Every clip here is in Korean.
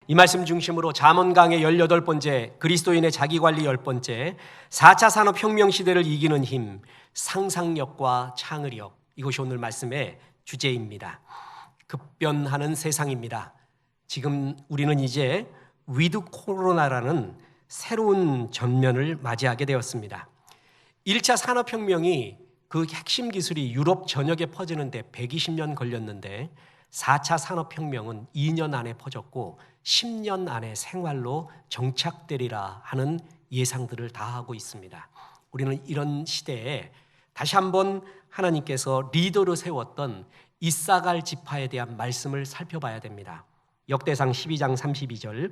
이 말씀 중심으로 잠언 강의 18번째, 그리스도인의 자기관리 10번째, 4차 산업혁명 시대를 이기는 힘, 상상력과 창의력, 이것이 오늘 말씀의 주제입니다. 급변하는 세상입니다. 지금 우리는 이제 위드 코로나라는 새로운 전면을 맞이하게 되었습니다. 1차 산업혁명이 그 핵심 기술이 유럽 전역에 퍼지는데 120년 걸렸는데 4차 산업혁명은 2년 안에 퍼졌고 10년 안에 생활로 정착되리라 하는 예상들을 다 하고 있습니다. 우리는 이런 시대에 다시 한번 하나님께서 리더로 세웠던 이사갈 지파에 대한 말씀을 살펴봐야 됩니다. 역대상 12장 32절,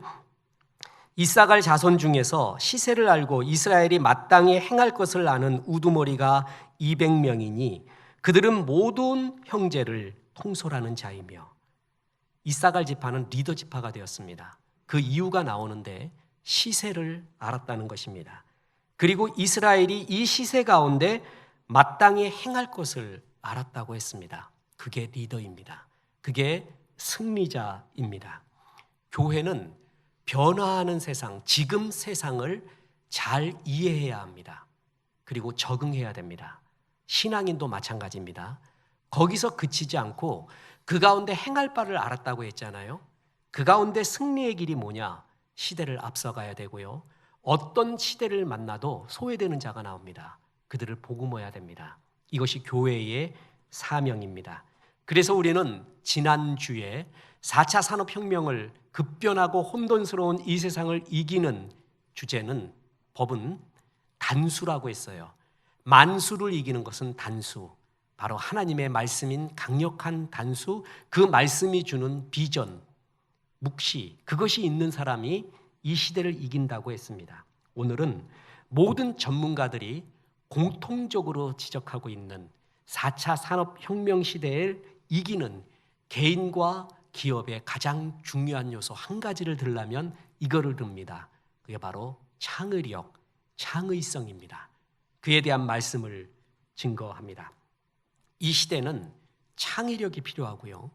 이사갈 자손 중에서 시세를 알고 이스라엘이 마땅히 행할 것을 아는 우두머리가 200명이니 그들은 모든 형제를 통솔하는 자이며, 이사갈 지파는 리더 지파가 되었습니다. 그 이유가 나오는데 시세를 알았다는 것입니다. 그리고 이스라엘이 이 시세 가운데 마땅히 행할 것을 알았다고 했습니다. 그게 리더입니다. 그게 승리자입니다. 교회는 변화하는 세상, 지금 세상을 잘 이해해야 합니다. 그리고 적응해야 됩니다. 신앙인도 마찬가지입니다. 거기서 그치지 않고 그 가운데 행할 바를 알았다고 했잖아요. 그 가운데 승리의 길이 뭐냐? 시대를 앞서가야 되고요. 어떤 시대를 만나도 소외되는 자가 나옵니다. 그들을 복음해야 됩니다. 이것이 교회의 사명입니다. 그래서 우리는 지난주에 4차 산업혁명을 급변하고 혼돈스러운 이 세상을 이기는 주제는, 법은 단수라고 했어요. 만수를 이기는 것은 단수, 바로 하나님의 말씀인 강력한 단수, 그 말씀이 주는 비전, 묵시, 그것이 있는 사람이 이 시대를 이긴다고 했습니다. 오늘은 모든 전문가들이 공통적으로 지적하고 있는 4차 산업혁명 시대를 이기는 개인과 기업의 가장 중요한 요소 한 가지를 들려면 이거를 듭니다. 그게 바로 창의력, 창의성입니다. 그에 대한 말씀을 증거합니다. 이 시대는 창의력이 필요하고요.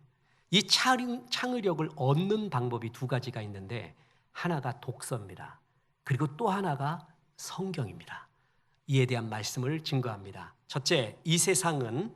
이 창의력을 얻는 방법이 두 가지가 있는데, 하나가 독서입니다. 그리고 또 하나가 성경입니다. 이에 대한 말씀을 증거합니다. 첫째, 이 세상은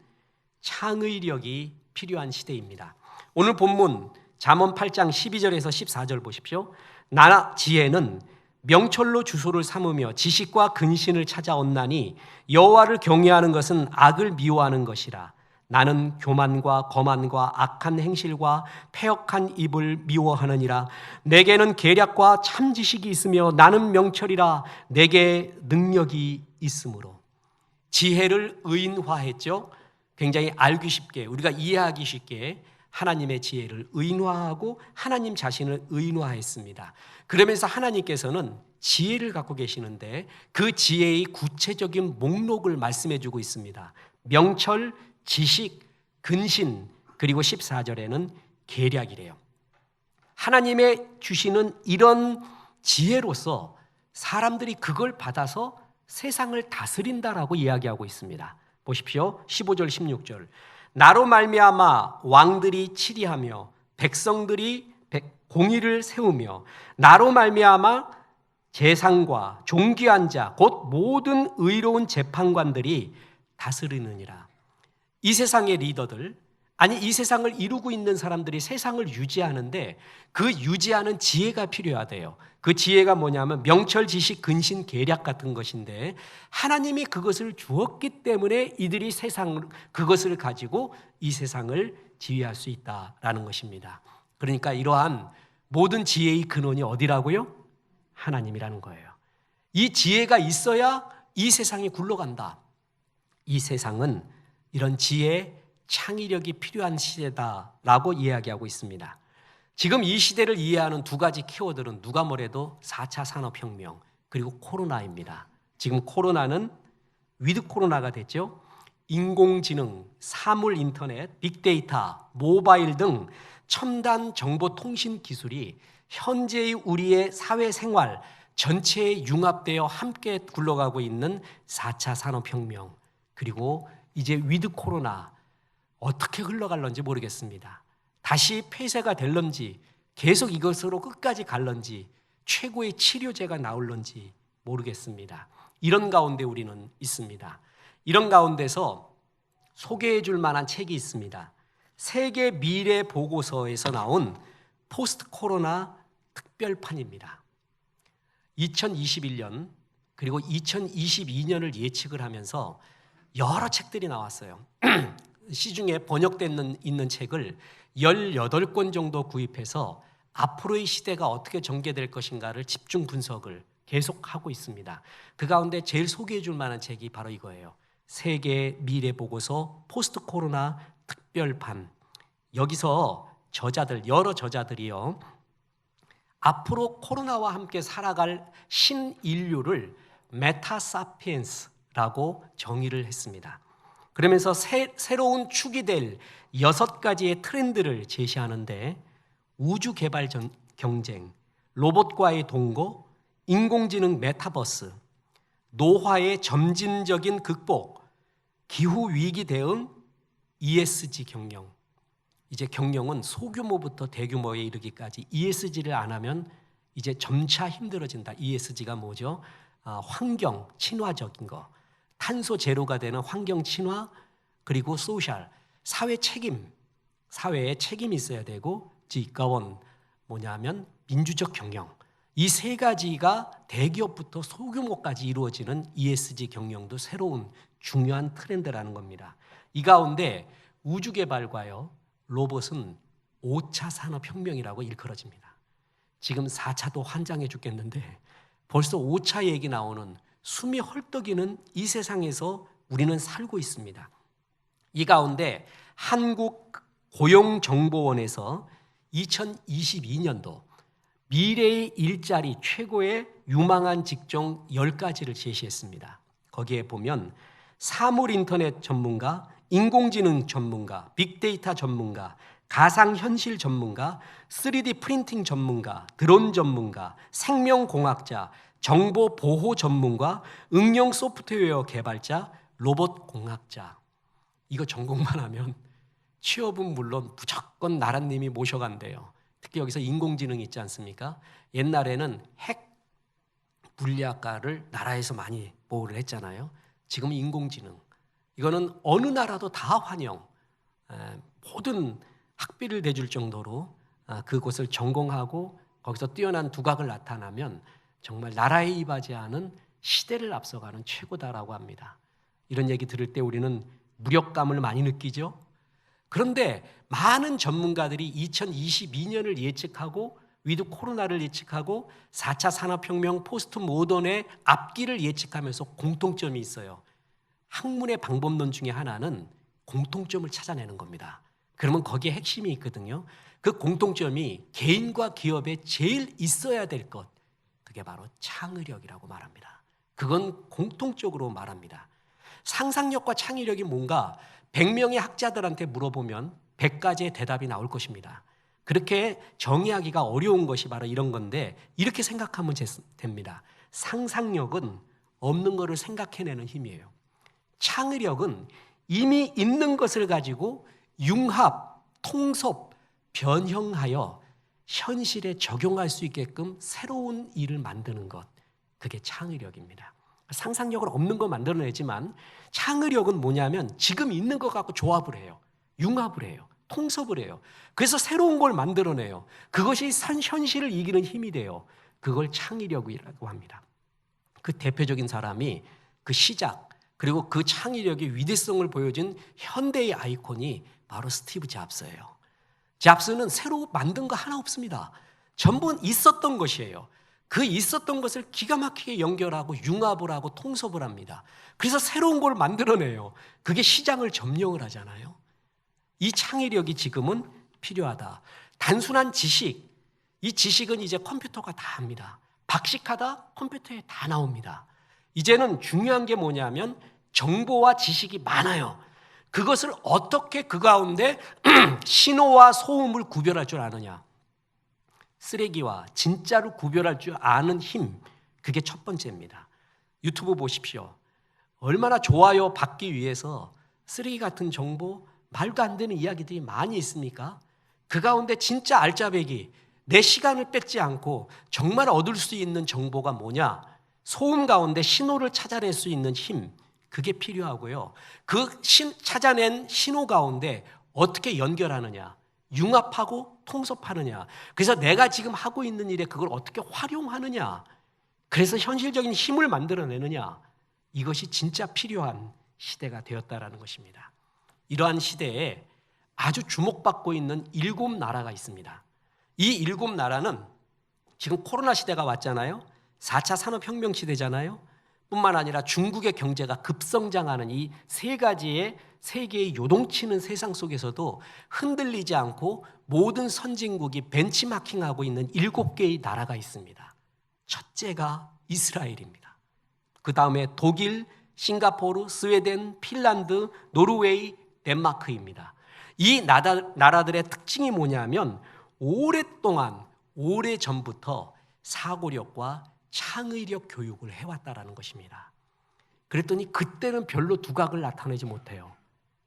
창의력이 필요한 시대입니다. 오늘 본문 잠언 8장 12절에서 14절 보십시오. 나 지혜는 명철로 주소를 삼으며 지식과 근신을 찾아온나니 여호와를 경외하는 것은 악을 미워하는 것이라. 나는 교만과 거만과 악한 행실과 패역한 입을 미워하느니라. 내게는 계략과 참 지식이 있으며 나는 명철이라. 내게 능력이 있으므로. 지혜를 의인화했죠. 굉장히 알기 쉽게, 우리가 이해하기 쉽게 하나님의 지혜를 의인화하고 하나님 자신을 의인화했습니다. 그러면서 하나님께서는 지혜를 갖고 계시는데 그 지혜의 구체적인 목록을 말씀해 주고 있습니다. 명철, 지식, 근신, 그리고 14절에는 계략이래요. 하나님의 주시는 이런 지혜로서 사람들이 그걸 받아서 세상을 다스린다라고 이야기하고 있습니다. 보십시오. 15절, 16절. 나로 말미암아 왕들이 치리하며 백성들이 공의를 세우며 나로 말미암아 재상과 존귀한 자 곧 모든 의로운 재판관들이 다스리느니라. 이 세상의 리더들, 아니 이 세상을 이루고 있는 사람들이 세상을 유지하는데 그 유지하는 지혜가 필요하대요. 그 지혜가 뭐냐면 명철, 지식, 근신, 계략 같은 것인데 하나님이 그것을 주었기 때문에 이들이 그것을 가지고 이 세상을 지휘할 수 있다라는 것입니다. 그러니까 이러한 모든 지혜의 근원이 어디라고요? 하나님이라는 거예요. 이 지혜가 있어야 이 세상이 굴러간다. 이 세상은 이런 지혜, 창의력이 필요한 시대다라고 이야기하고 있습니다. 지금 이 시대를 이해하는 두 가지 키워드는 누가 뭐래도 4차 산업혁명 그리고 코로나입니다. 지금 코로나는 위드 코로나가 됐죠. 인공지능, 사물 인터넷, 빅데이터, 모바일 등 첨단 정보통신 기술이 현재의 우리의 사회생활 전체에 융합되어 함께 굴러가고 있는 4차 산업혁명, 그리고 이제 위드 코로나, 어떻게 흘러갈런지 모르겠습니다. 다시 폐쇄가 될런지 계속 이것으로 끝까지 갈런지 최고의 치료제가 나올런지 모르겠습니다. 이런 가운데 우리는 있습니다. 이런 가운데서 소개해 줄 만한 책이 있습니다. 세계 미래 보고서에서 나온 포스트 코로나 특별판입니다. 2021년 그리고 2022년을 예측을 하면서 여러 책들이 나왔어요. 시중에 번역되어 있는 책을 18권 정도 구입해서 앞으로의 시대가 어떻게 전개될 것인가를 집중 분석을 계속하고 있습니다. 그 가운데 제일 소개해 줄 만한 책이 바로 이거예요. 세계 미래 보고서 포스트 코로나 특별판. 여기서 여러 저자들이요, 앞으로 코로나와 함께 살아갈 신인류를 메타사피엔스라고 정의를 했습니다. 그러면서 새로운 축이 될 6가지의 트렌드를 제시하는데, 우주 개발 경쟁, 로봇과의 동거, 인공지능 메타버스, 노화의 점진적인 극복, 기후 위기 대응, ESG 경영. 이제 경영은 소규모부터 대규모에 이르기까지 ESG를 안 하면 이제 점차 힘들어진다. ESG가 뭐죠? 환경 친화적인 거, 탄소 제로가 되는 환경 친화, 그리고 소셜, 사회에 책임이 있어야 되고, 지가원 뭐냐면 민주적 경영. 이 3가지가 대기업부터 소규모까지 이루어지는 ESG 경영도 새로운 중요한 트렌드라는 겁니다. 이 가운데 우주 개발과요, 로봇은 5차 산업혁명이라고 일컬어집니다. 지금 4차도 환장해 죽겠는데 벌써 5차 얘기 나오는, 숨이 헐떡이는 이 세상에서 우리는 살고 있습니다. 이 가운데 한국고용정보원에서 2022년도 미래의 일자리 최고의 유망한 직종 10가지를 제시했습니다. 거기에 보면 사물인터넷 전문가, 인공지능 전문가, 빅데이터 전문가, 가상현실 전문가, 3D 프린팅 전문가, 드론 전문가, 생명공학자, 정보보호 전문가, 응용 소프트웨어 개발자, 로봇공학자. 이거 전공만 하면 취업은 물론 무조건 나라님이 모셔간대요. 특히 여기서 인공지능 있지 않습니까? 옛날에는 핵 물리학과를 나라에서 많이 보호를 했잖아요. 지금은 인공지능. 이거는 어느 나라도 다 환영, 모든 학비를 대줄 정도로 그곳을 전공하고 거기서 뛰어난 두각을 나타나면 정말 나라에 이바지하는 시대를 앞서가는 최고다라고 합니다. 이런 얘기 들을 때 우리는 무력감을 많이 느끼죠. 그런데 많은 전문가들이 2022년을 예측하고 위드 코로나를 예측하고 4차 산업혁명 포스트 모던의 앞길을 예측하면서 공통점이 있어요. 학문의 방법론 중에 하나는 공통점을 찾아내는 겁니다. 그러면 거기에 핵심이 있거든요. 그 공통점이 개인과 기업에 제일 있어야 될 것, 그게 바로 창의력이라고 말합니다. 그건 공통적으로 말합니다. 상상력과 창의력이 뭔가 100명의 학자들한테 물어보면 100가지의 대답이 나올 것입니다. 그렇게 정의하기가 어려운 것이 바로 이런 건데, 이렇게 생각하면 됩니다. 상상력은 없는 것을 생각해내는 힘이에요. 창의력은 이미 있는 것을 가지고 융합, 통섭, 변형하여 현실에 적용할 수 있게끔 새로운 일을 만드는 것, 그게 창의력입니다. 상상력은 없는 거 만들어내지만 창의력은 뭐냐면 지금 있는 것 갖고 조합을 해요. 융합을 해요. 통섭을 해요. 그래서 새로운 걸 만들어내요. 그것이 현실을 이기는 힘이 돼요. 그걸 창의력이라고 합니다. 그 대표적인 사람이 그 시작, 그리고 그 창의력의 위대성을 보여준 현대의 아이콘이 바로 스티브 잡스예요. 잡스는 새로 만든 거 하나 없습니다. 전부 있었던 것이에요. 그 있었던 것을 기가 막히게 연결하고 융합을 하고 통섭을 합니다. 그래서 새로운 걸 만들어내요. 그게 시장을 점령을 하잖아요. 이 창의력이 지금은 필요하다. 단순한 지식, 이 지식은 이제 컴퓨터가 다 합니다. 박식하다 컴퓨터에 다 나옵니다. 이제는 중요한 게 뭐냐면 정보와 지식이 많아요. 그것을 어떻게 그 가운데 신호와 소음을 구별할 줄 아느냐, 쓰레기와 진짜를 구별할 줄 아는 힘, 그게 첫 번째입니다. 유튜브 보십시오. 얼마나 좋아요 받기 위해서 쓰레기 같은 정보, 말도 안 되는 이야기들이 많이 있습니까? 그 가운데 진짜 알짜배기, 내 시간을 뺏지 않고 정말 얻을 수 있는 정보가 뭐냐? 소음 가운데 신호를 찾아낼 수 있는 힘, 그게 필요하고요. 찾아낸 신호 가운데 어떻게 연결하느냐, 융합하고 통섭하느냐. 그래서 내가 지금 하고 있는 일에 그걸 어떻게 활용하느냐. 그래서 현실적인 힘을 만들어내느냐. 이것이 진짜 필요한 시대가 되었다라는 것입니다. 이러한 시대에 아주 주목받고 있는 7나라가 있습니다. 이 7나라는 지금 코로나 시대가 왔잖아요. 4차 산업혁명 시대잖아요. 뿐만 아니라 중국의 경제가 급성장하는 이 세 가지의 세계의 요동치는 세상 속에서도 흔들리지 않고 모든 선진국이 벤치마킹하고 있는 7개의 나라가 있습니다. 첫째가 이스라엘입니다. 그 다음에 독일, 싱가포르, 스웨덴, 핀란드, 노르웨이, 덴마크입니다. 이 나라들의 특징이 뭐냐면 오래전부터 사고력과 창의력 교육을 해왔다라는 것입니다. 그랬더니 그때는 별로 두각을 나타내지 못해요.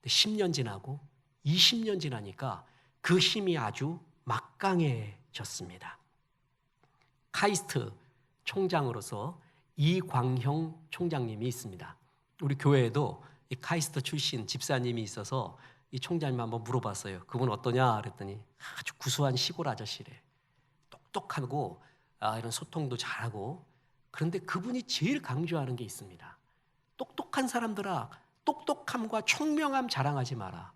10년 지나고 20년 지나니까 그 힘이 아주 막강해졌습니다. 카이스트 총장으로서 이광형 총장님이 있습니다. 우리 교회에도 이 카이스트 출신 집사님이 있어서 이 총장님 한번 물어봤어요. 그분 어떠냐 그랬더니 아주 구수한 시골 아저씨래. 똑똑하고 이런 소통도 잘하고. 그런데 그분이 제일 강조하는 게 있습니다. 똑똑한 사람들아, 똑똑함과 총명함 자랑하지 마라.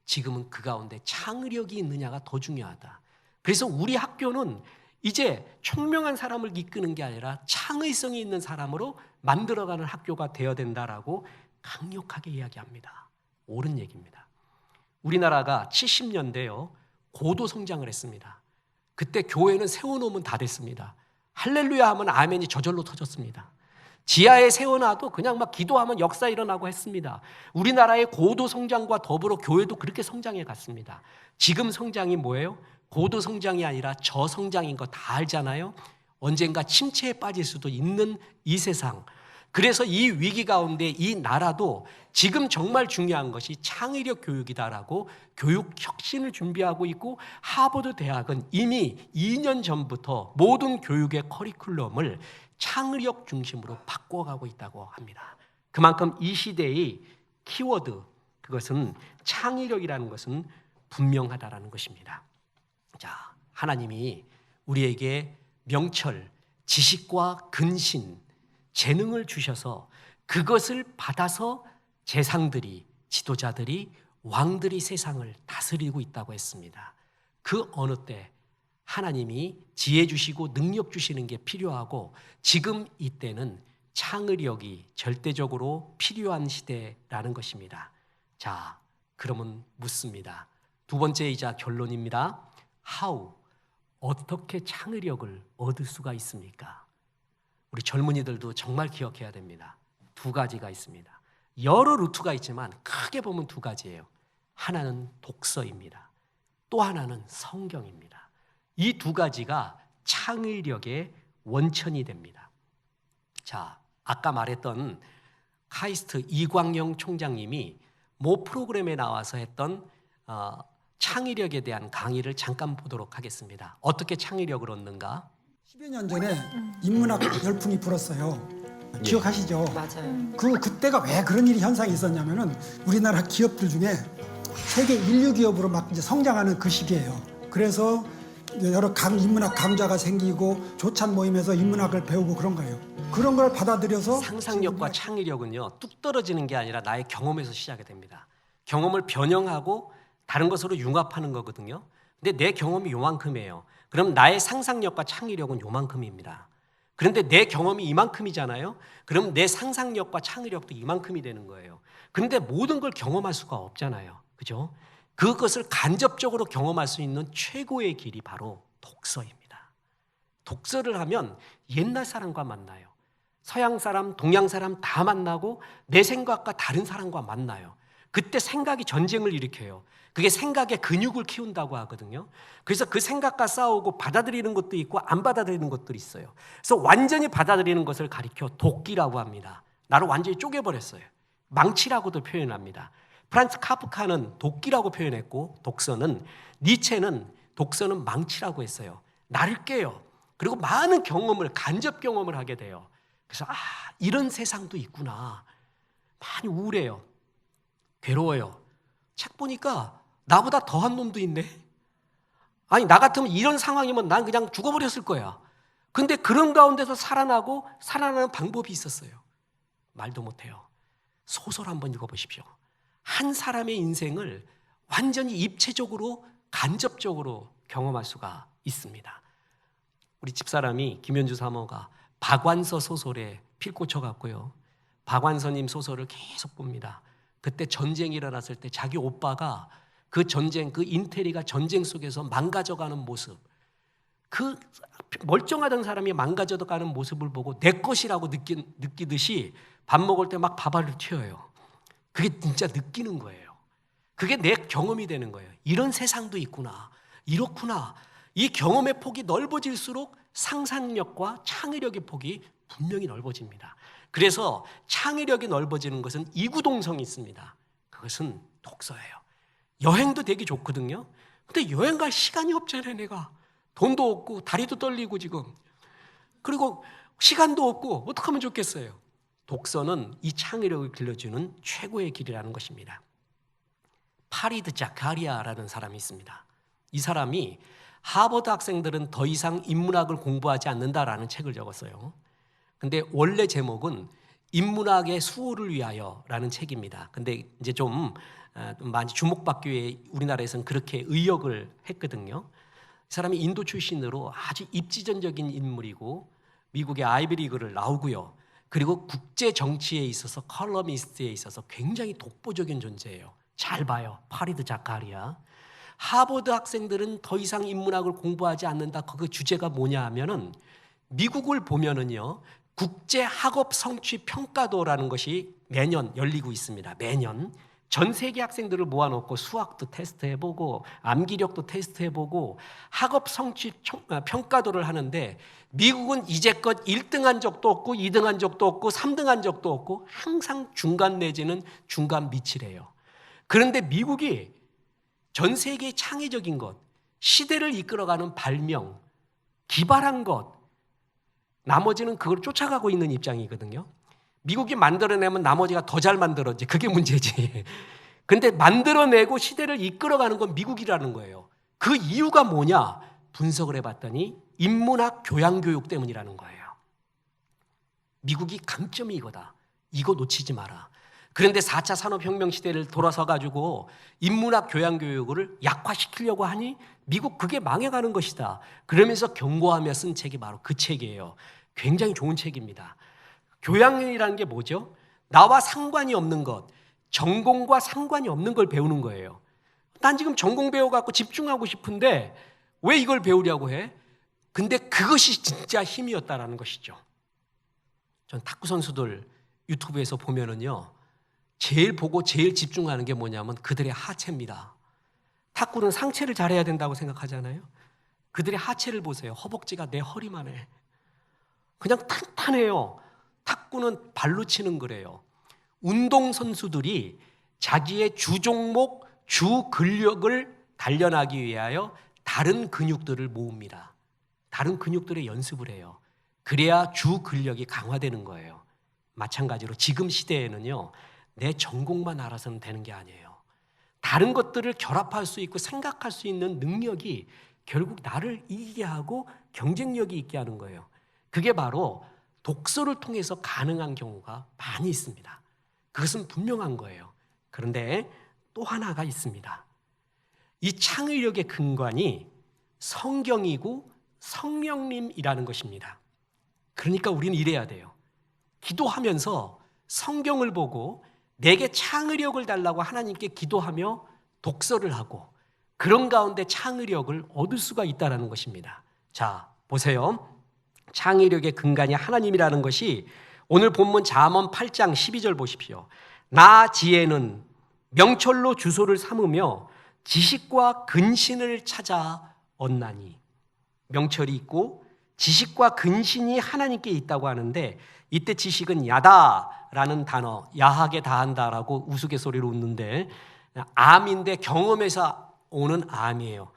지금은 그 가운데 창의력이 있느냐가 더 중요하다. 그래서 우리 학교는 이제 총명한 사람을 이끄는 게 아니라 창의성이 있는 사람으로 만들어가는 학교가 되어야 된다라고 강력하게 이야기합니다. 옳은 얘기입니다. 우리나라가 70년대요 고도 성장을 했습니다. 그때 교회는 세워놓으면 다 됐습니다. 할렐루야 하면 아멘이 저절로 터졌습니다. 지하에 세워놔도 그냥 막 기도하면 역사 일어나고 했습니다. 우리나라의 고도 성장과 더불어 교회도 그렇게 성장해 갔습니다. 지금 성장이 뭐예요? 고도 성장이 아니라 저성장인 거 다 알잖아요. 언젠가 침체에 빠질 수도 있는 이 세상. 그래서 이 위기 가운데 이 나라도 지금 정말 중요한 것이 창의력 교육이다라고 교육 혁신을 준비하고 있고, 하버드 대학은 이미 2년 전부터 모든 교육의 커리큘럼을 창의력 중심으로 바꿔가고 있다고 합니다. 그만큼 이 시대의 키워드, 그것은 창의력이라는 것은 분명하다라는 것입니다. 자, 하나님이 우리에게 명철, 지식과 근신, 재능을 주셔서 그것을 받아서 재상들이, 지도자들이, 왕들이 세상을 다스리고 있다고 했습니다. 그 어느 때 하나님이 지혜 주시고 능력 주시는 게 필요하고, 지금 이때는 창의력이 절대적으로 필요한 시대라는 것입니다. 자, 그러면 묻습니다. 두 번째이자 결론입니다. How? 어떻게 창의력을 얻을 수가 있습니까? 우리 젊은이들도 정말 기억해야 됩니다. 두 가지가 있습니다. 여러 루트가 있지만 크게 보면 두 가지예요. 하나는 독서입니다. 또 하나는 성경입니다. 이 두 가지가 창의력의 원천이 됩니다. 자, 아까 말했던 카이스트 이광영 총장님이 모 프로그램에 나와서 했던 창의력에 대한 강의를 잠깐 보도록 하겠습니다. 어떻게 창의력을 얻는가? 10여 년 전에 인문학 열풍이 불었어요. 기억하시죠? 맞아요. 그때가 왜 그런 일이 현상이 있었냐면은 우리나라 기업들 중에 세계 인류 기업으로 막 이제 성장하는 그 시기예요. 그래서 여러 인문학 강좌가 생기고 조찬 모임에서 인문학을 배우고 그런 거예요. 그런 걸 받아들여서 상상력과 창의력은요, 뚝 떨어지는 게 아니라 나의 경험에서 시작이 됩니다. 경험을 변형하고 다른 것으로 융합하는 거거든요. 근데 내 경험이 요만큼이에요. 그럼 나의 상상력과 창의력은 요만큼입니다. 그런데 내 경험이 이만큼이잖아요. 그럼 내 상상력과 창의력도 이만큼이 되는 거예요. 그런데 모든 걸 경험할 수가 없잖아요. 그죠? 그것을 간접적으로 경험할 수 있는 최고의 길이 바로 독서입니다. 독서를 하면 옛날 사람과 만나요. 서양 사람, 동양 사람 다 만나고 내 생각과 다른 사람과 만나요. 그때 생각이 전쟁을 일으켜요. 그게 생각의 근육을 키운다고 하거든요. 그래서 그 생각과 싸우고 받아들이는 것도 있고 안 받아들이는 것들이 있어요. 그래서 완전히 받아들이는 것을 가리켜 도끼라고 합니다. 나를 완전히 쪼개버렸어요. 망치라고도 표현합니다. 프란츠 카프카는 도끼라고 표현했고, 니체는 독서는 망치라고 했어요. 나를 깨요. 그리고 많은 간접 경험을 하게 돼요. 그래서 이런 세상도 있구나. 많이 우울해요. 괴로워요. 책 보니까 나보다 더한 놈도 있네. 아니, 나 같으면 이런 상황이면 난 그냥 죽어버렸을 거야. 근데 그런 가운데서 살아나는 방법이 있었어요. 말도 못해요. 소설 한번 읽어보십시오. 한 사람의 인생을 완전히 입체적으로 간접적으로 경험할 수가 있습니다. 우리 집사람이 김현주 사모가 박완서 소설에 필 꽂혀갖고요, 박완서님 소설을 계속 봅니다. 그때 전쟁이 일어났을 때 자기 오빠가 그 전쟁, 그 인테리가 전쟁 속에서 망가져가는 모습, 그 멀쩡하던 사람이 망가져가는 모습을 보고 내 것이라고 느끼듯이 밥 먹을 때 막 밥알을 튀어요. 그게 진짜 느끼는 거예요. 그게 내 경험이 되는 거예요. 이런 세상도 있구나. 이렇구나. 이 경험의 폭이 넓어질수록 상상력과 창의력의 폭이 분명히 넓어집니다. 그래서 창의력이 넓어지는 것은 이구동성이 있습니다. 그것은 독서예요. 여행도 되게 좋거든요. 근데 여행 갈 시간이 없잖아요. 내가 돈도 없고 다리도 떨리고 지금, 그리고 시간도 없고 어떻게 하면 좋겠어요. 독서는 이 창의력을 길러주는 최고의 길이라는 것입니다. 파리드 자카리아라는 사람이 있습니다. 이 사람이 하버드 학생들은 더 이상 인문학을 공부하지 않는다라는 책을 적었어요. 근데 원래 제목은 인문학의 수호를 위하여라는 책입니다. 근데 이제 좀 많이 주목받기 위해 우리나라에서는 그렇게 의역을 했거든요. 이 사람이 인도 출신으로 아주 입지전적인 인물이고 미국의 아이비리그를 나오고요. 그리고 국제 정치에 있어서 컬럼니스트에 있어서 굉장히 독보적인 존재예요. 잘 봐요. 파리드 자카리아. 하버드 학생들은 더 이상 인문학을 공부하지 않는다. 그 주제가 뭐냐 하면은 미국을 보면은요, 국제 학업 성취 평가도라는 것이 매년 열리고 있습니다. 매년 전 세계 학생들을 모아놓고 수학도 테스트해보고 암기력도 테스트해보고 학업 성취 평가도를 하는데, 미국은 이제껏 1등한 적도 없고 2등한 적도 없고 3등한 적도 없고 항상 중간 내지는 중간 밑이래요. 그런데 미국이 전 세계의 창의적인 것, 시대를 이끌어가는 발명, 기발한 것, 나머지는 그걸 쫓아가고 있는 입장이거든요. 미국이 만들어내면 나머지가 더 잘 만들었지. 그게 문제지. 근데 만들어내고 시대를 이끌어가는 건 미국이라는 거예요. 그 이유가 뭐냐? 분석을 해봤더니 인문학 교양교육 때문이라는 거예요. 미국이 강점이 이거다. 이거 놓치지 마라. 그런데 4차 산업혁명 시대를 돌아서 가지고 인문학 교양교육을 약화시키려고 하니 미국 그게 망해가는 것이다. 그러면서 경고하며 쓴 책이 바로 그 책이에요. 굉장히 좋은 책입니다. 교양이라는 게 뭐죠? 나와 상관이 없는 것, 전공과 상관이 없는 걸 배우는 거예요. 난 지금 전공 배워갖고 집중하고 싶은데 왜 이걸 배우려고 해? 근데 그것이 진짜 힘이었다라는 것이죠. 전 탁구 선수들 유튜브에서 보면은요, 제일 보고 제일 집중하는 게 뭐냐면 그들의 하체입니다. 탁구는 상체를 잘해야 된다고 생각하잖아요. 그들의 하체를 보세요. 허벅지가 내 허리만 해. 그냥 탄탄해요. 탁구는 발로 치는 거래요. 운동선수들이 자기의 주 종목, 주 근력을 단련하기 위하여 다른 근육들을 모읍니다. 다른 근육들의 연습을 해요. 그래야 주 근력이 강화되는 거예요. 마찬가지로 지금 시대에는요, 내 전공만 알아서는 되는 게 아니에요. 다른 것들을 결합할 수 있고 생각할 수 있는 능력이 결국 나를 이기게 하고 경쟁력이 있게 하는 거예요. 그게 바로 독서를 통해서 가능한 경우가 많이 있습니다. 그것은 분명한 거예요. 그런데 또 하나가 있습니다. 이 창의력의 근간이 성경이고 성령님이라는 것입니다. 그러니까 우리는 이래야 돼요. 기도하면서 성경을 보고 내게 창의력을 달라고 하나님께 기도하며 독서를 하고, 그런 가운데 창의력을 얻을 수가 있다는 것입니다. 자, 보세요. 창의력의 근간이 하나님이라는 것이 오늘 본문 잠언 8장 12절 보십시오. 나 지혜는 명철로 주소를 삼으며 지식과 근신을 찾아 얻나니. 명철이 있고 지식과 근신이 하나님께 있다고 하는데, 이때 지식은 야다라는 단어, 야하게 다한다라고 우스갯소리로 웃는데 암인데 경험에서 오는 암이에요.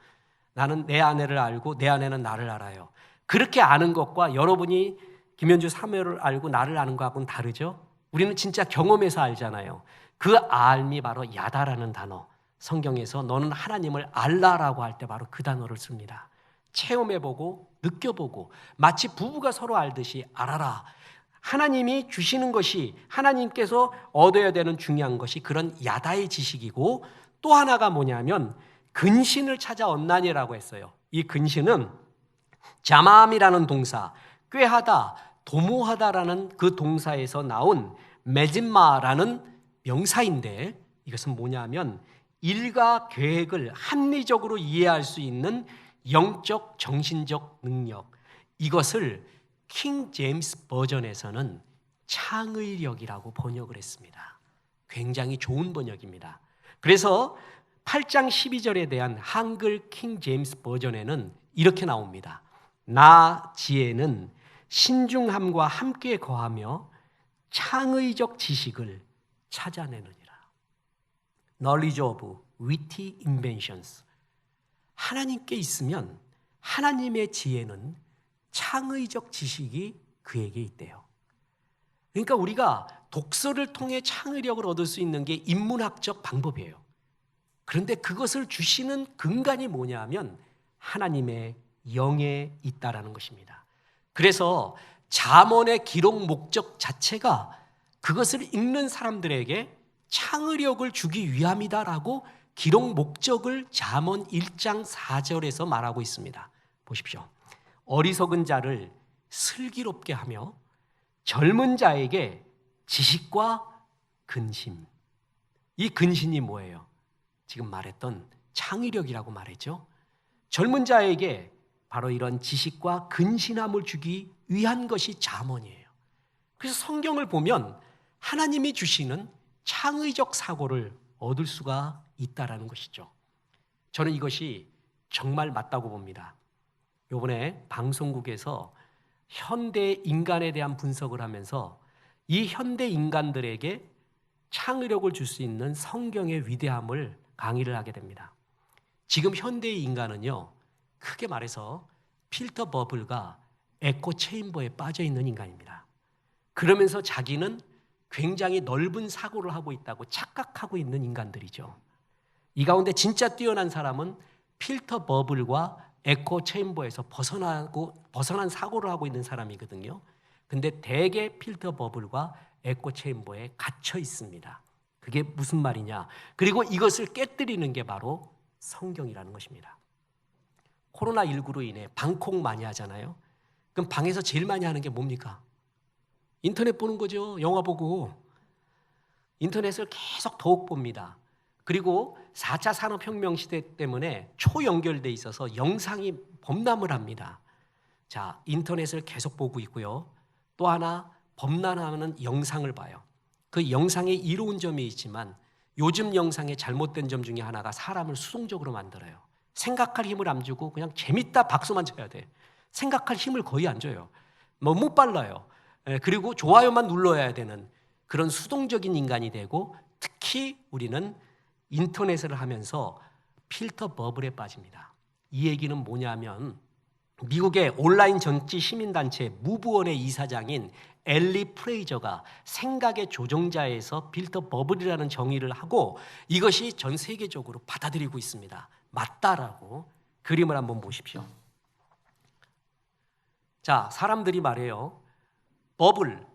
나는 내 아내를 알고 내 아내는 나를 알아요. 그렇게 아는 것과 여러분이 김현주 사모를 알고 나를 아는 것하고는 다르죠. 우리는 진짜 경험해서 알잖아요. 그 알미 바로 야다라는 단어. 성경에서 너는 하나님을 알라라고 할 때 바로 그 단어를 씁니다. 체험해보고 느껴보고 마치 부부가 서로 알듯이 알아라. 하나님이 주시는 것이, 하나님께서 얻어야 되는 중요한 것이 그런 야다의 지식이고, 또 하나가 뭐냐면 근신을 찾아 얻나니라고 했어요. 이 근신은 자마함이라는 동사, 꾀하다, 도모하다라는 그 동사에서 나온 메진마라는 명사인데, 이것은 뭐냐면 일과 계획을 합리적으로 이해할 수 있는 영적, 정신적 능력, 이것을 킹 제임스 버전에서는 창의력이라고 번역을 했습니다. 굉장히 좋은 번역입니다. 그래서 8장 12절에 대한 한글 킹 제임스 버전에는 이렇게 나옵니다. 나 지혜는 신중함과 함께 거하며 창의적 지식을 찾아내느니라. Knowledge of witty inventions. 하나님께 있으면 하나님의 지혜는 창의적 지식이 그에게 있대요. 그러니까 우리가 독서를 통해 창의력을 얻을 수 있는 게 인문학적 방법이에요. 그런데 그것을 주시는 근간이 뭐냐면 하나님의 영에 있다라는 것입니다. 그래서 잠언의 기록 목적 자체가 그것을 읽는 사람들에게 창의력을 주기 위함이다라고 기록 목적을 잠언 1장 4절에서 말하고 있습니다. 보십시오. 어리석은 자를 슬기롭게 하며 젊은 자에게 지식과 근심. 이 근심이 뭐예요? 지금 말했던 창의력이라고 말했죠. 젊은 자에게 바로 이런 지식과 근신함을 주기 위한 것이 잠언이에요. 그래서 성경을 보면 하나님이 주시는 창의적 사고를 얻을 수가 있다라는 것이죠. 저는 이것이 정말 맞다고 봅니다. 이번에 방송국에서 현대 인간에 대한 분석을 하면서 이 현대 인간들에게 창의력을 줄 수 있는 성경의 위대함을 강의를 하게 됩니다. 지금 현대의 인간은요, 크게 말해서 필터 버블과 에코 체인버에 빠져 있는 인간입니다. 그러면서 자기는 굉장히 넓은 사고를 하고 있다고 착각하고 있는 인간들이죠. 이 가운데 진짜 뛰어난 사람은 필터 버블과 에코 체인버에서 벗어난 사고를 하고 있는 사람이거든요. 근데 대개 필터 버블과 에코 체인버에 갇혀 있습니다. 그게 무슨 말이냐? 그리고 이것을 깨뜨리는 게 바로 성경이라는 것입니다. 코로나19로 인해 방콕 많이 하잖아요. 그럼 방에서 제일 많이 하는 게 뭡니까? 인터넷 보는 거죠. 영화 보고. 인터넷을 계속 더욱 봅니다. 그리고 4차 산업혁명 시대 때문에 초연결돼 있어서 영상이 범람을 합니다. 자, 인터넷을 계속 보고 있고요. 또 하나 범람하는 영상을 봐요. 그 영상에 이로운 점이 있지만 요즘 영상의 잘못된 점 중에 하나가 사람을 수동적으로 만들어요. 생각할 힘을 안 주고 그냥 재밌다 박수만 쳐야 돼. 생각할 힘을 거의 안 줘요. 못 발라요. 그리고 좋아요만 눌러야 되는 그런 수동적인 인간이 되고, 특히 우리는 인터넷을 하면서 필터 버블에 빠집니다. 이 얘기는 뭐냐면 미국의 온라인 정치 시민단체 무브원의 이사장인 엘리 프레이저가 생각의 조종자에서 필터 버블이라는 정의를 하고 이것이 전 세계적으로 받아들이고 있습니다. 맞다라고. 그림을 한번 보십시오. 자, 사람들이 말해요. 버블,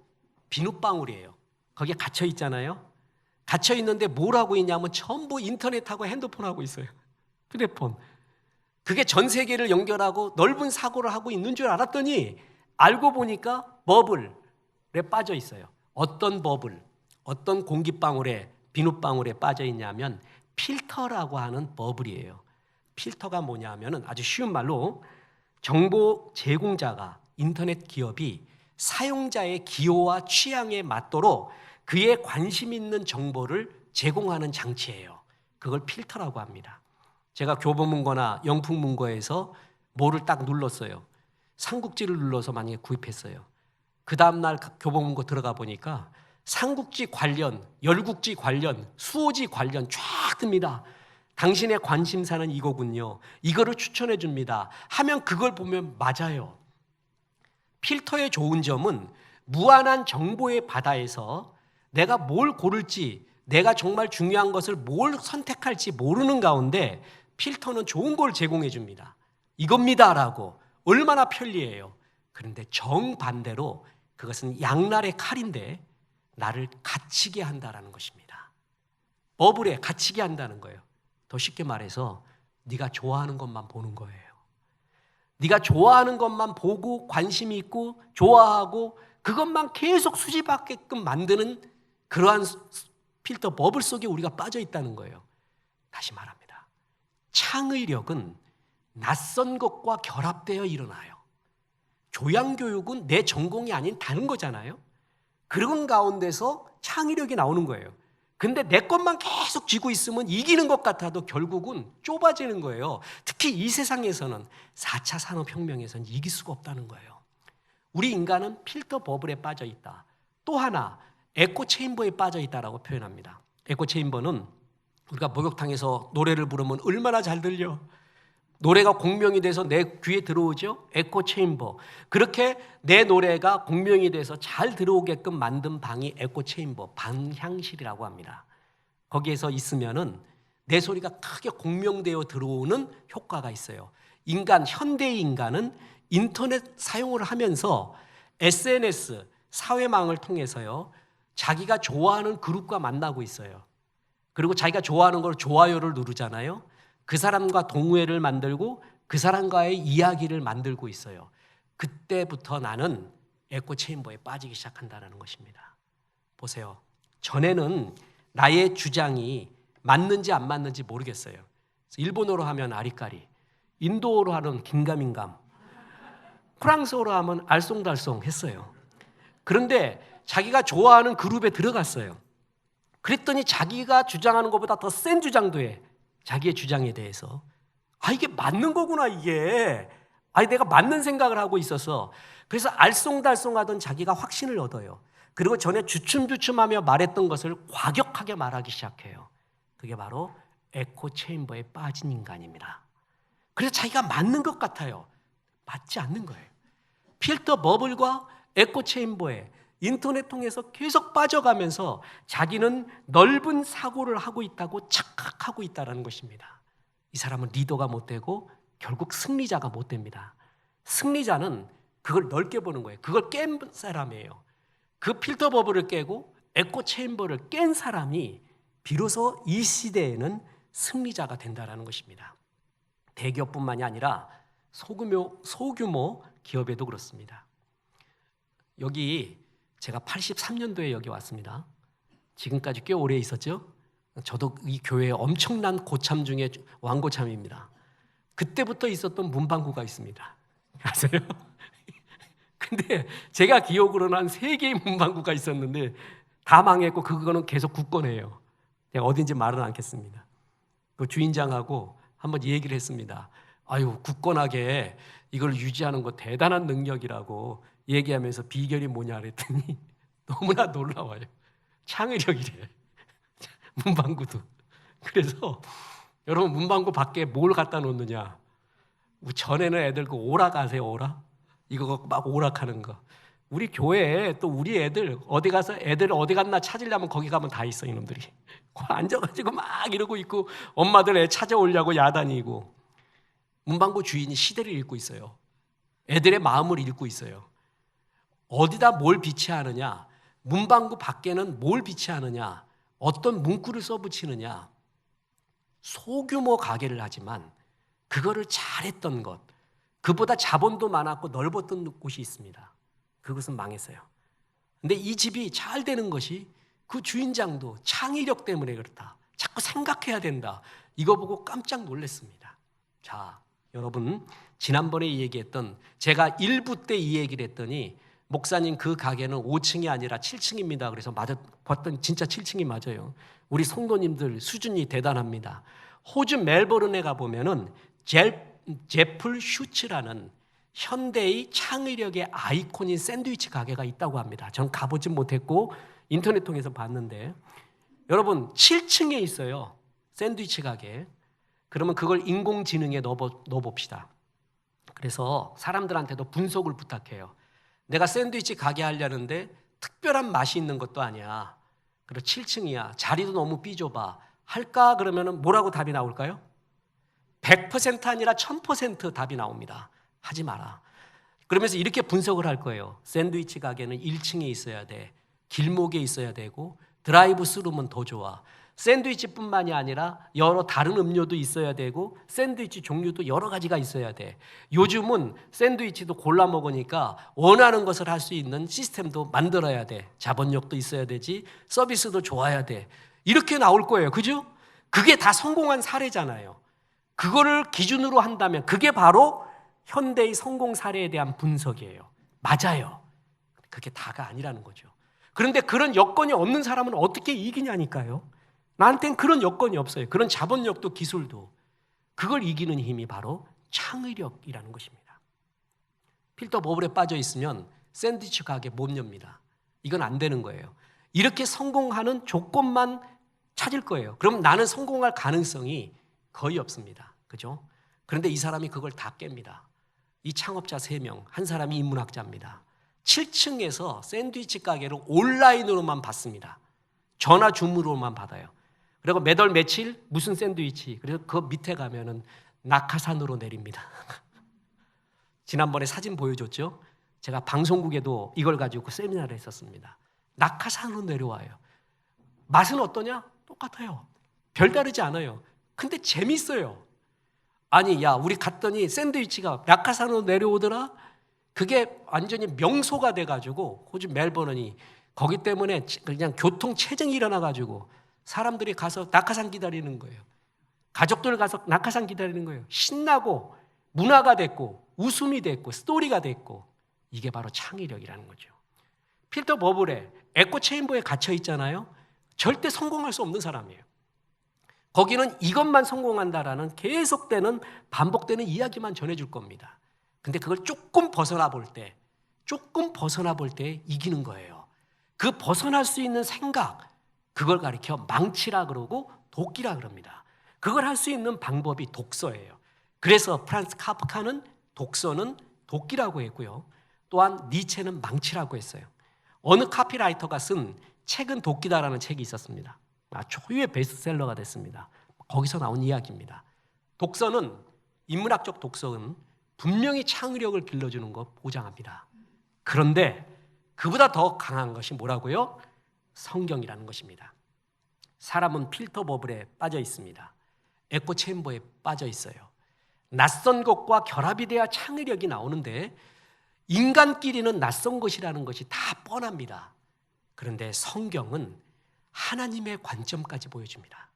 비눗방울이에요. 거기에 갇혀 있잖아요. 갇혀 있는데 뭘 하고 있냐면 전부 인터넷하고 핸드폰하고 있어요. 휴대폰. 그게 전 세계를 연결하고 넓은 사고를 하고 있는 줄 알았더니 알고 보니까 버블에 빠져 있어요. 어떤 버블, 어떤 공기방울에, 비눗방울에 빠져 있냐면 필터라고 하는 버블이에요. 필터가 뭐냐면은 아주 쉬운 말로 정보 제공자가, 인터넷 기업이 사용자의 기호와 취향에 맞도록 그의 관심 있는 정보를 제공하는 장치예요. 그걸 필터라고 합니다. 제가 교보문고나 영풍문고에서 뭐를 딱 눌렀어요. 삼국지를 눌러서 만약에 구입했어요. 그 다음날 교보문고 들어가 보니까 삼국지 관련, 열국지 관련, 수호지 관련 쫙 뜹니다. 당신의 관심사는 이거군요. 이거를 추천해 줍니다. 하면 그걸 보면 맞아요. 필터의 좋은 점은 무한한 정보의 바다에서 내가 뭘 고를지, 내가 정말 중요한 것을 뭘 선택할지 모르는 가운데 필터는 좋은 걸 제공해 줍니다. 이겁니다라고. 얼마나 편리해요. 그런데 정반대로 그것은 양날의 칼인데 나를 갇히게 한다라는 것입니다. 버블에 갇히게 한다는 거예요. 더 쉽게 말해서 네가 좋아하는 것만 보는 거예요. 네가 좋아하는 것만 보고 관심이 있고 좋아하고 그것만 계속 수집하게끔 만드는 그러한 필터 버블 속에 우리가 빠져 있다는 거예요. 다시 말합니다. 창의력은 낯선 것과 결합되어 일어나요. 교양교육은 내 전공이 아닌 다른 거잖아요. 그런 가운데서 창의력이 나오는 거예요. 근데 내 것만 계속 쥐고 있으면 이기는 것 같아도 결국은 좁아지는 거예요. 특히 이 세상에서는 4차 산업혁명에서는 이길 수가 없다는 거예요. 우리 인간은 필터 버블에 빠져 있다. 또 하나 에코 체인버에 빠져 있다라고 표현합니다. 에코 체인버는 우리가 목욕탕에서 노래를 부르면 얼마나 잘 들려. 노래가 공명이 돼서 내 귀에 들어오죠. 에코 체인버. 그렇게 내 노래가 공명이 돼서 잘 들어오게끔 만든 방이 에코 체인버, 방향실이라고 합니다. 거기에서 있으면은 내 소리가 크게 공명되어 들어오는 효과가 있어요. 현대의 인간은 인터넷 사용을 하면서 SNS, 사회망을 통해서요, 자기가 좋아하는 그룹과 만나고 있어요. 그리고 자기가 좋아하는 걸 좋아요를 누르잖아요. 그 사람과 동호회를 만들고 그 사람과의 이야기를 만들고 있어요. 그때부터 나는 에코 체인버에 빠지기 시작한다는 것입니다. 보세요. 전에는 나의 주장이 맞는지 안 맞는지 모르겠어요. 일본어로 하면 아리까리, 인도어로 하면 긴가민감, 프랑스어로 하면 알쏭달쏭 했어요. 그런데 자기가 좋아하는 그룹에 들어갔어요. 그랬더니 자기가 주장하는 것보다 더 센 주장도 해. 자기의 주장에 대해서. 이게 맞는 거구나 이게. 내가 맞는 생각을 하고 있어서. 그래서 알쏭달쏭하던 자기가 확신을 얻어요. 그리고 전에 주춤주춤하며 말했던 것을 과격하게 말하기 시작해요. 그게 바로 에코 체인버에 빠진 인간입니다. 그래서 자기가 맞는 것 같아요. 맞지 않는 거예요. 필터 버블과 에코 체인버에 인터넷 통해서 계속 빠져가면서 자기는 넓은 사고를 하고 있다고 착각하고 있다는 것입니다. 이 사람은 리더가 못 되고 결국 승리자가 못 됩니다. 승리자는 그걸 넓게 보는 거예요. 그걸 깬 사람이에요. 그 필터 버블을 깨고 에코 체인버를 깬 사람이 비로소 이 시대에는 승리자가 된다는 것입니다. 대기업뿐만이 아니라 소규모 기업에도 그렇습니다. 여기 제가 83년도에 여기 왔습니다. 지금까지 꽤 오래 있었죠. 저도 이 교회에 엄청난 고참 중에 왕고참입니다. 그때부터 있었던 문방구가 있습니다. 아세요? 근데 제가 기억으로는 한 3개의 문방구가 있었는데 다 망했고 그거는 계속 굳건해요. 제가 어딘지 말은 않겠습니다. 그 주인장하고 한번 얘기를 했습니다. 굳건하게 이걸 유지하는 거 대단한 능력이라고 얘기하면서 비결이 뭐냐 그랬더니 너무나 놀라워요. 창의력이래. 문방구도. 그래서 여러분 문방구 밖에 뭘 갖다 놓느냐. 전에는 애들 그 오락 아세요? 오락? 이거 막 오락하는 거. 우리 교회에 또 우리 애들 어디 가서 애들 어디 갔나 찾으려면 거기 가면 다 있어 이놈들이. 앉아가지고 막 이러고 있고 엄마들 애 찾아오려고 야단이고. 문방구 주인이 시대를 읽고 있어요. 애들의 마음을 읽고 있어요. 어디다 뭘 비치하느냐, 문방구 밖에는 뭘 비치하느냐, 어떤 문구를 써붙이느냐. 소규모 가게를 하지만 그거를 잘했던 것, 그보다 자본도 많았고 넓었던 곳이 있습니다. 그것은 망했어요. 근데 이 집이 잘 되는 것이 그 주인장도 창의력 때문에 그렇다. 자꾸 생각해야 된다. 이거 보고 깜짝 놀랐습니다. 자, 여러분 지난번에 얘기했던 제가 1부 때 이 얘기를 했더니 목사님 그 가게는 5층이 아니라 7층입니다. 그래서 봤더니 진짜 7층이 맞아요. 우리 성도님들 수준이 대단합니다. 호주 멜버른에 가보면은 제플 슈츠라는 현대의 창의력의 아이콘인 샌드위치 가게가 있다고 합니다. 전 가보진 못했고 인터넷 통해서 봤는데 여러분 7층에 있어요. 샌드위치 가게. 그러면 그걸 인공지능에 넣어봅시다. 그래서 사람들한테도 분석을 부탁해요. 내가 샌드위치 가게 하려는데 특별한 맛이 있는 것도 아니야. 그리고 7층이야. 자리도 너무 삐좁아. 할까? 그러면 뭐라고 답이 나올까요? 100% 아니라 1000% 답이 나옵니다. 하지 마라. 그러면서 이렇게 분석을 할 거예요. 샌드위치 가게는 1층에 있어야 돼. 길목에 있어야 되고 드라이브 스루면 더 좋아. 샌드위치뿐만이 아니라 여러 다른 음료도 있어야 되고 샌드위치 종류도 여러 가지가 있어야 돼. 요즘은 샌드위치도 골라 먹으니까 원하는 것을 할 수 있는 시스템도 만들어야 돼. 자본력도 있어야 되지. 서비스도 좋아야 돼. 이렇게 나올 거예요. 그죠? 그게 다 성공한 사례잖아요. 그거를 기준으로 한다면 그게 바로 현대의 성공 사례에 대한 분석이에요. 맞아요. 그게 다가 아니라는 거죠. 그런데 그런 여건이 없는 사람은 어떻게 이기냐니까요. 나한테는 그런 여건이 없어요. 그런 자본력도 기술도. 그걸 이기는 힘이 바로 창의력이라는 것입니다. 필터 버블에 빠져 있으면 샌드위치 가게 못 엽니다. 이건 안 되는 거예요. 이렇게 성공하는 조건만 찾을 거예요. 그럼 나는 성공할 가능성이 거의 없습니다. 그죠? 그런데 이 사람이 그걸 다 깹니다. 이 창업자 3명, 한 사람이 인문학자입니다. 7층에서 샌드위치 가게를 온라인으로만 받습니다. 전화 주문으로만 받아요. 그리고 몇 월 며칠 무슨 샌드위치. 그래서 그 밑에 가면은 낙하산으로 내립니다. 지난번에 사진 보여줬죠? 제가 방송국에도 이걸 가지고 세미나를 했었습니다. 낙하산으로 내려와요. 맛은 어떠냐? 똑같아요. 별다르지 않아요. 근데 재밌어요. 아니, 야, 우리 갔더니 샌드위치가 낙하산으로 내려오더라? 그게 완전히 명소가 돼가지고, 호주 멜버른이 거기 때문에 그냥 교통체증이 일어나가지고 사람들이 가서 낙하산 기다리는 거예요. 가족들 가서 낙하산 기다리는 거예요. 신나고 문화가 됐고 웃음이 됐고 스토리가 됐고 이게 바로 창의력이라는 거죠. 필터 버블에 에코 체인버에 갇혀 있잖아요. 절대 성공할 수 없는 사람이에요. 거기는 이것만 성공한다라는 계속되는 반복되는 이야기만 전해줄 겁니다. 근데 그걸 조금 벗어나 볼 때 이기는 거예요. 그 벗어날 수 있는 생각, 그걸 가리켜 망치라 그러고 도끼라 그럽니다. 그걸 할 수 있는 방법이 독서예요. 그래서 프란츠 카프카는 독서는 도끼라고 했고요. 또한 니체는 망치라고 했어요. 어느 카피라이터가 쓴 책은 도끼다라는 책이 있었습니다. 초유의 베스트셀러가 됐습니다. 거기서 나온 이야기입니다. 독서는, 인문학적 독서는 분명히 창의력을 길러주는 거 보장합니다. 그런데 그보다 더 강한 것이 뭐라고요? 성경이라는 것입니다. 사람은 필터 버블에 빠져 있습니다. 에코 체인버에 빠져 있어요. 낯선 것과 결합이 돼야 창의력이 나오는데 인간끼리는 낯선 것이라는 것이 다 뻔합니다. 그런데 성경은 하나님의 관점까지 보여줍니다.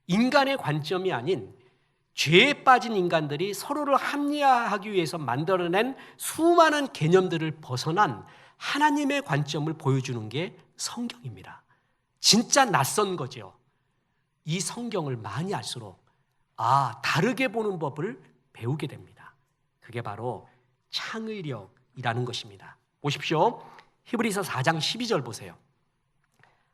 인간의 관점이 아닌 죄에 빠진 인간들이 서로를 합리화하기 위해서 만들어낸 수많은 개념들을 벗어난 하나님의 관점을 보여주는 게 성경입니다. 진짜 낯선 거죠. 이 성경을 많이 알수록 다르게 보는 법을 배우게 됩니다. 그게 바로 창의력이라는 것입니다. 보십시오. 히브리서 4장 12절 보세요.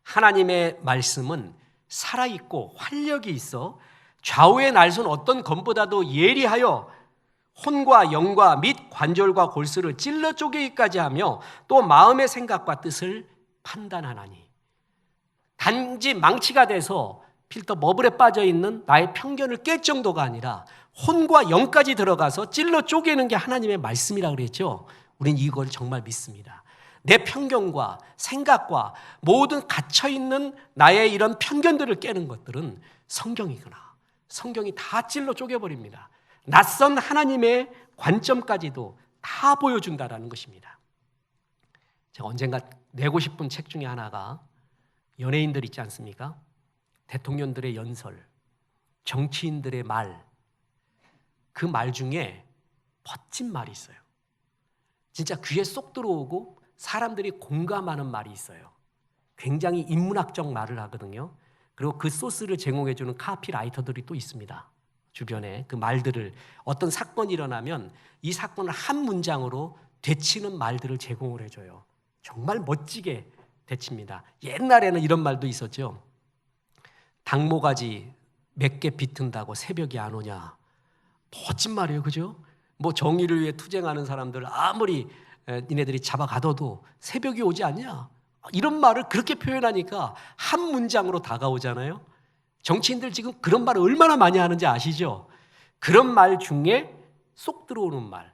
하나님의 말씀은 살아있고 활력이 있어 좌우의 날선 어떤 검보다도 예리하여 혼과 영과 및 관절과 골수를 찔러 쪼개기까지 하며 또 마음의 생각과 뜻을 판단하나니. 단지 망치가 돼서 필터 버블에 빠져있는 나의 편견을 깰 정도가 아니라 혼과 영까지 들어가서 찔러 쪼개는 게 하나님의 말씀이라고 그랬죠. 우린 이걸 정말 믿습니다. 내 편견과 생각과 모든 갇혀있는 나의 이런 편견들을 깨는 것들은 성경이구나. 성경이 다 찔러 쪼개버립니다. 낯선 하나님의 관점까지도 다 보여준다라는 것입니다. 제가 언젠가 내고 싶은 책 중에 하나가 연예인들 있지 않습니까? 대통령들의 연설, 정치인들의 말, 그 말 중에 멋진 말이 있어요. 진짜 귀에 쏙 들어오고 사람들이 공감하는 말이 있어요. 굉장히 인문학적 말을 하거든요. 그리고 그 소스를 제공해주는 카피라이터들이 또 있습니다. 주변에 그 말들을 어떤 사건이 일어나면 이 사건을 한 문장으로 되치는 말들을 제공을 해줘요. 정말 멋지게 되칩니다. 옛날에는 이런 말도 있었죠. 닭모가지 몇 개 비튼다고 새벽이 안 오냐. 멋진 말이에요. 그죠? 뭐 정의를 위해 투쟁하는 사람들 아무리 니네들이 잡아가둬도 새벽이 오지 않냐. 이런 말을 그렇게 표현하니까 한 문장으로 다가오잖아요. 정치인들 지금 그런 말을 얼마나 많이 하는지 아시죠? 그런 말 중에 쏙 들어오는 말,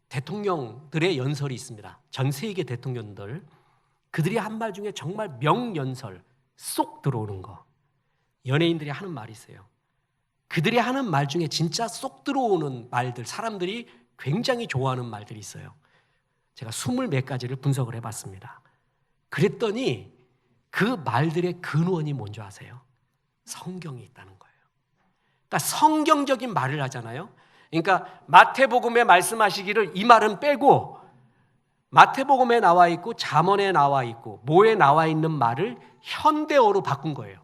대통령들의 연설이 있습니다. 전 세계 대통령들, 그들이 한 말 중에 정말 명연설, 쏙 들어오는 거. 연예인들이 하는 말이 있어요. 그들이 하는 말 중에 진짜 쏙 들어오는 말들, 사람들이 굉장히 좋아하는 말들이 있어요. 제가 20몇 가지를 분석을 해봤습니다. 그랬더니 그 말들의 근원이 뭔지 아세요? 성경이 있다는 거예요. 그러니까 성경적인 말을 하잖아요. 그러니까 마태복음에 말씀하시기를 이 말은 빼고 마태복음에 나와 있고 잠언에 나와 있고 뭐에 나와 있는 말을 현대어로 바꾼 거예요.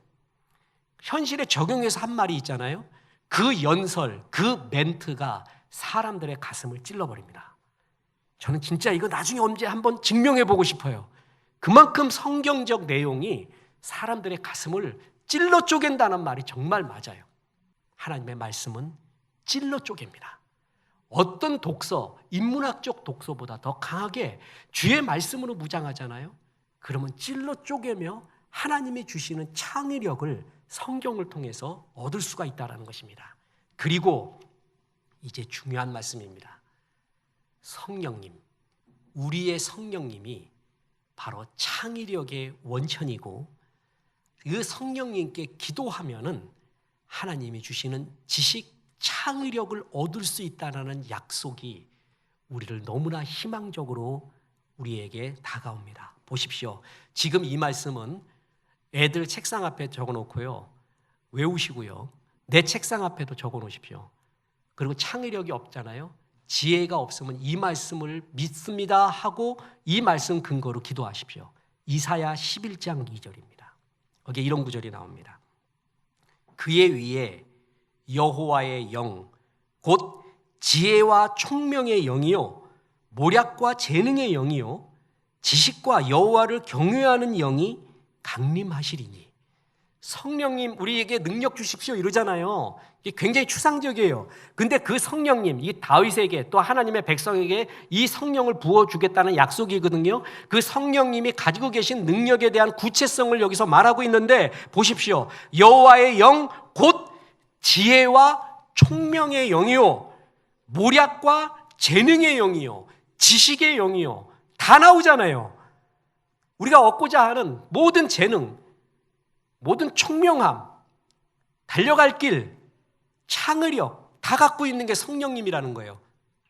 현실에 적용해서 한 말이 있잖아요. 그 연설, 그 멘트가 사람들의 가슴을 찔러버립니다. 저는 진짜 이거 나중에 언제 한번 증명해보고 싶어요. 그만큼 성경적 내용이 사람들의 가슴을 찔러 쪼갠다는 말이 정말 맞아요. 하나님의 말씀은 찔러 쪼갭니다. 어떤 독서, 인문학적 독서보다 더 강하게 주의 말씀으로 무장하잖아요. 그러면 찔러 쪼개며 하나님이 주시는 창의력을 성경을 통해서 얻을 수가 있다는 것입니다. 그리고 이제 중요한 말씀입니다. 성령님, 우리의 성령님이 바로 창의력의 원천이고 그 성령님께 기도하면은 하나님이 주시는 지식, 창의력을 얻을 수 있다는 약속이 우리를 너무나 희망적으로 우리에게 다가옵니다. 보십시오. 지금 이 말씀은 애들 책상 앞에 적어놓고요. 외우시고요. 내 책상 앞에도 적어놓으십시오. 그리고 창의력이 없잖아요. 지혜가 없으면 이 말씀을 믿습니다 하고 이 말씀 근거로 기도하십시오. 이사야 11장 2절입니다. 거기에 이런 구절이 나옵니다. 그의 위에 여호와의 영, 곧 지혜와 총명의 영이요 모략과 재능의 영이요 지식과 여호와를 경외하는 영이 강림하시리니. 성령님 우리에게 능력 주십시오 이러잖아요. 이게 굉장히 추상적이에요. 근데 그 성령님, 이 다윗에게 또 하나님의 백성에게 이 성령을 부어주겠다는 약속이거든요. 그 성령님이 가지고 계신 능력에 대한 구체성을 여기서 말하고 있는데 보십시오. 여호와의 영, 곧 지혜와 총명의 영이요 모략과 재능의 영이요 지식의 영이요 다 나오잖아요. 우리가 얻고자 하는 모든 재능, 모든 총명함, 달려갈 길, 창의력 다 갖고 있는 게 성령님이라는 거예요.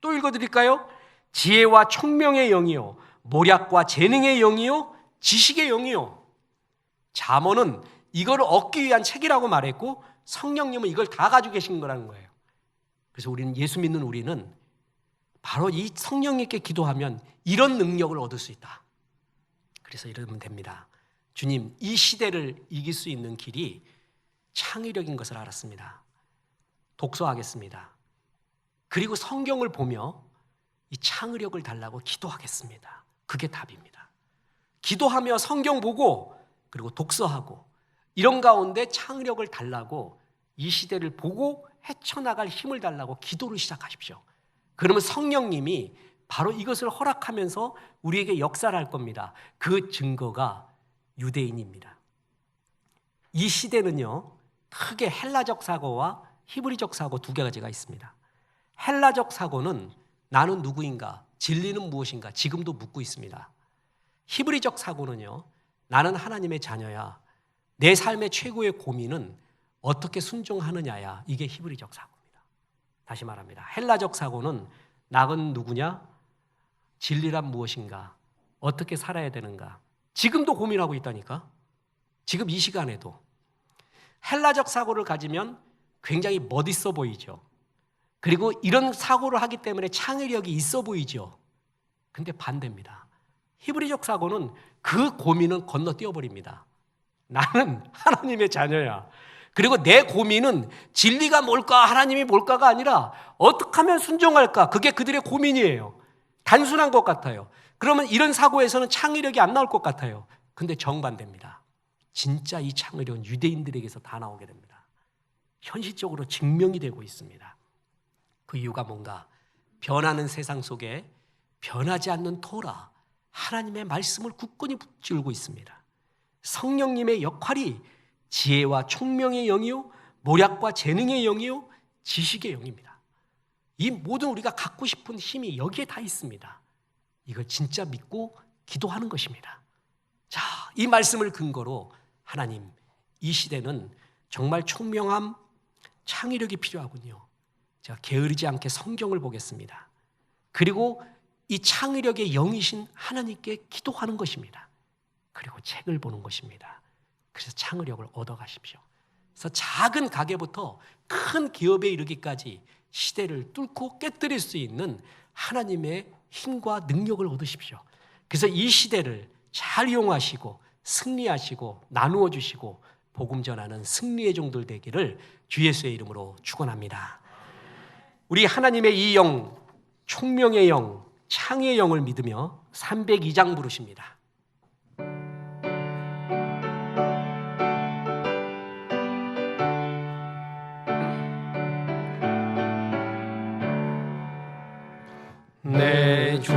또 읽어드릴까요? 지혜와 총명의 영이요 모략과 재능의 영이요 지식의 영이요. 잠언은 이걸 얻기 위한 책이라고 말했고 성령님은 이걸 다 가지고 계신 거라는 거예요. 그래서 우리는 예수 믿는 우리는 바로 이 성령님께 기도하면 이런 능력을 얻을 수 있다. 그래서 이러면 됩니다. 주님, 이 시대를 이길 수 있는 길이 창의력인 것을 알았습니다. 독서하겠습니다. 그리고 성경을 보며 이 창의력을 달라고 기도하겠습니다. 그게 답입니다. 기도하며 성경 보고 그리고 독서하고 이런 가운데 창의력을 달라고 이 시대를 보고 헤쳐나갈 힘을 달라고 기도를 시작하십시오. 그러면 성령님이 바로 이것을 허락하면서 우리에게 역사를 할 겁니다. 그 증거가 유대인입니다. 이 시대는요, 크게 헬라적 사고와 히브리적 사고 두 가지가 있습니다. 헬라적 사고는 나는 누구인가, 진리는 무엇인가 지금도 묻고 있습니다. 히브리적 사고는요, 나는 하나님의 자녀야, 내 삶의 최고의 고민은 어떻게 순종하느냐야, 이게 히브리적 사고입니다. 다시 말합니다. 헬라적 사고는 나는 누구냐, 진리란 무엇인가, 어떻게 살아야 되는가 지금도 고민하고 있다니까. 지금 이 시간에도 헬라적 사고를 가지면 굉장히 멋있어 보이죠. 그리고 이런 사고를 하기 때문에 창의력이 있어 보이죠. 근데 반대입니다. 히브리적 사고는 그 고민은 건너뛰어버립니다. 나는 하나님의 자녀야. 그리고 내 고민은 진리가 뭘까, 하나님이 뭘까가 아니라 어떻게 하면 순종할까, 그게 그들의 고민이에요. 단순한 것 같아요. 그러면 이런 사고에서는 창의력이 안 나올 것 같아요. 근데 정반대입니다. 진짜 이 창의력은 유대인들에게서 다 나오게 됩니다. 현실적으로 증명이 되고 있습니다. 그 이유가 뭔가? 변하는 세상 속에 변하지 않는 토라, 하나님의 말씀을 굳건히 붙들고 있습니다. 성령님의 역할이 지혜와 총명의 영이요, 모략과 재능의 영이요, 지식의 영입니다. 이 모든 우리가 갖고 싶은 힘이 여기에 다 있습니다. 이걸 진짜 믿고 기도하는 것입니다. 자, 이 말씀을 근거로 하나님, 이 시대는 정말 총명함, 창의력이 필요하군요. 제가 게으르지 않게 성경을 보겠습니다. 그리고 이 창의력의 영이신 하나님께 기도하는 것입니다. 그리고 책을 보는 것입니다. 그래서 창의력을 얻어가십시오. 그래서 작은 가게부터 큰 기업에 이르기까지 시대를 뚫고 깨뜨릴 수 있는 하나님의 힘과 능력을 얻으십시오. 그래서 이 시대를 잘 이용하시고 승리하시고 나누어 주시고 복음 전하는 승리의 종들 되기를 주 예수의 이름으로 축원합니다. 우리 하나님의 이 영, 총명의 영, 창의의 영을 믿으며 302장 부르십니다. 내 주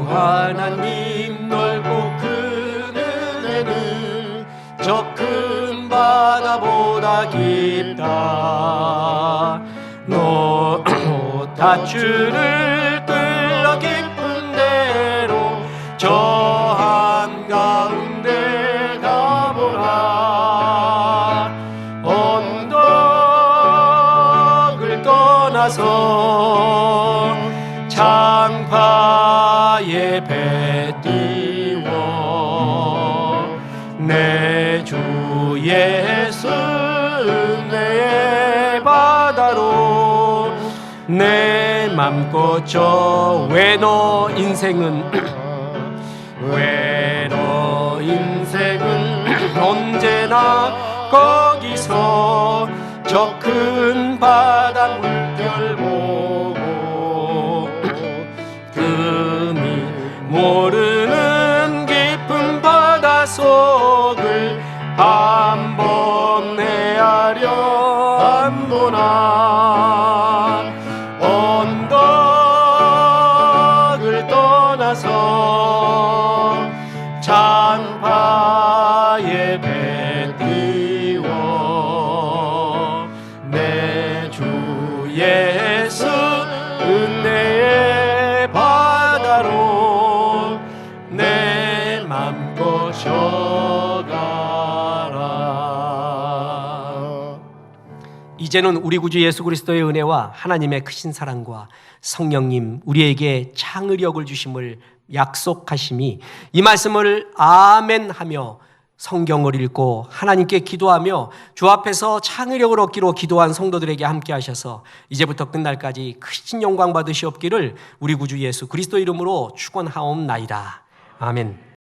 하나님 넓고 큰 은혜는 저 큰 바다보다 깊다. 너 다주를 끌러 깊은 대로 저 한가운데 가보라. 언덕을 떠나서 장파에 배 띄워 내 주 예수 은혜의 바다로 내 맘 꽂혀 외로 인생은 외로 인생은 언제나 거기서 저 큰 바다 물결 보고 금이 모르는 깊은 바다 속을 한번 헤아려 안보나. 언덕을 떠나서 장파에 배 띄워 내 주 예수 은혜의 바다로 내 맘 꽂혀가라. 이제는 우리 구주 예수 그리스도의 은혜와 하나님의 크신 사랑과 성령님 우리에게 창의력을 주심을 약속하심이 이 말씀을 아멘하며 성경을 읽고 하나님께 기도하며 주 앞에서 창의력을 얻기로 기도한 성도들에게 함께 하셔서 이제부터 끝날까지 크신 영광 받으시옵기를 우리 구주 예수 그리스도 이름으로 축원하옵나이다. 아멘.